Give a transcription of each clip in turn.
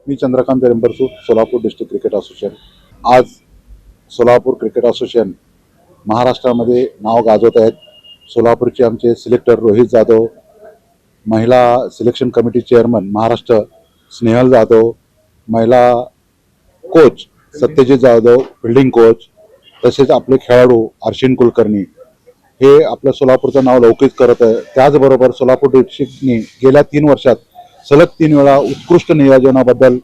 मी Chandrakant Rembarsu, Solapur district cricket association. आज Solapur cricket association महाराष्ट्रामध्ये नाव गाजवत आहेत. सोलापूरचे आमचे सिलेक्टर रोहित जाधव, महिला selection committee chairman Maharashtra Snehal Jadhav, महिला coach Satyajit Jadhav, fielding coach, तसेच आपले खेळाडू अर्शिन कुलकर्णी हे आपल्या सोलापूरचं नाव लौकिक करत आहे. त्याचबरोबर सोलापूर डिस्ट्रिक्टने गेल्या 3 वर्षात सलग 3 वेळा उत्कृष्ट नियोजनाबद्दल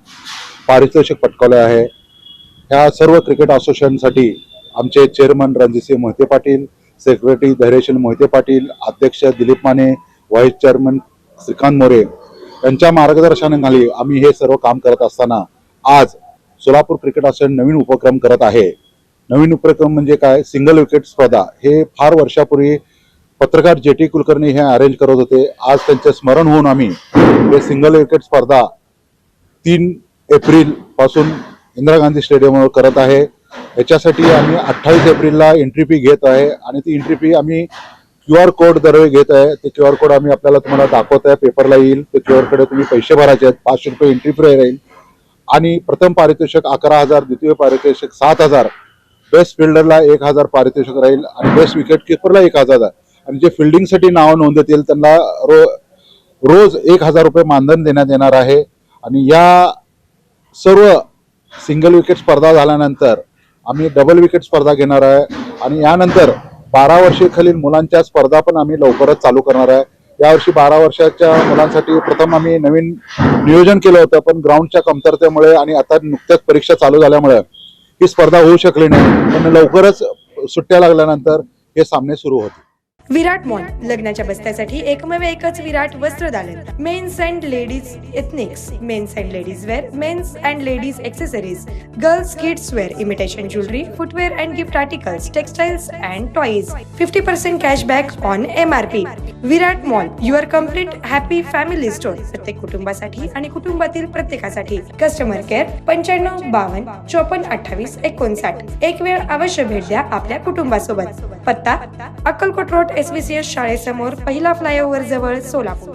पारितोषिक पटकावले आहे. ह्या सर्व क्रिकेट असोसिएशनसाठी आमचे चेअरमन रणजितसिंह मोहिते पाटील, सेक्रेटरी धैर्यशील मोहिते पाटील, अध्यक्ष दिलीप माने, व्हाईस चेअरमन श्रीकांत मोरे यांच्या मार्गदर्शनाखाली आम्ही हे सर्व काम करत असताना आज सोलापूर क्रिकेट असोसिएशन नवीन उपक्रम करत आहे. नवीन उपक्रम म्हणजे काय? सिंगल विकेट स्पर्धा. हे फार वर्षापूर्वी पत्रकार जे.टी. कुलकर्णी हे अरेंज करत होते. आज त्यांचे स्मरण होऊन आम्ही हे सिंगल विकेट स्पर्धा 3 एप्रिल पासून इंदिरा गांधी स्टेडियमवर करत आहे. याच्यासाठी आम्ही 28 एप्रिलला एंट्री फी घेत आहे आणि ती एंट्री फी आम्ही QR कोड दरवेळी घेत आहे. ते QR कोड आम्ही आपल्याला तुम्हाला दाखवत आहे, पेपरला येईल. ते QR कोड तुम्ही पैसे भरायचे आहेत. 500 रुपये एंट्री फी राहील आणि प्रथम पारितोषिक 11,000, द्वितीय पारितोषिक 7,000, बेस्ट फिल्डरला 1,000 पारितोषिक राहील आणि बेस्ट विकेट किपरला 1,000 आणि जे फिल्डिंगसाठी नाव नोंदवतील त्यांना रोज 1,000 रुपये मानधन देण्यात येणार आहे. आणि या सर्व सिंगल विकेट स्पर्धा झाल्यानंतर आम्ही डबल विकेट स्पर्धा घेणार आहे आणि यानंतर 12 वर्षाखालील मुलांच्या स्पर्धा पण आम्ही लवकरच चालू करणार आहे. यावर्षी 12 वर्षाच्या मुलांसाठी प्रथम आम्ही नवीन नियोजन केलं होतं, पण ग्राउंडच्या कमतरतेमुळे आणि आता नुकत्याच परीक्षा चालू झाल्यामुळे ही स्पर्धा होऊ शकली नाही. पण लवकरच सुट्ट्या लागल्यानंतर हे सामने सुरू होतील. विराट मॉल लग्नाच्या बस्त्यासाठी एकमेव एकच विराट वस्त्रदालन. Men's and ladies ethnics, men's and ladies wear, men's and ladies accessories, girls kids wear, imitation jewellery, footwear and gift articles, textiles and toys. 50% cashback on MRP. Virat mall, your complete happy family store. प्रत्येक कुटुंबासाठी आणि कुटुंबातील प्रत्येकासाठी. Customer care 95 52 54 28 59. एक वेळ अवश्य भेट द्या आपल्या कुटुंबासोबत. पत्ता अक्कलकोट रोड SBCS शाळेसमोर, पहिला फ्लायओव्हर जवळ, सोलापूर.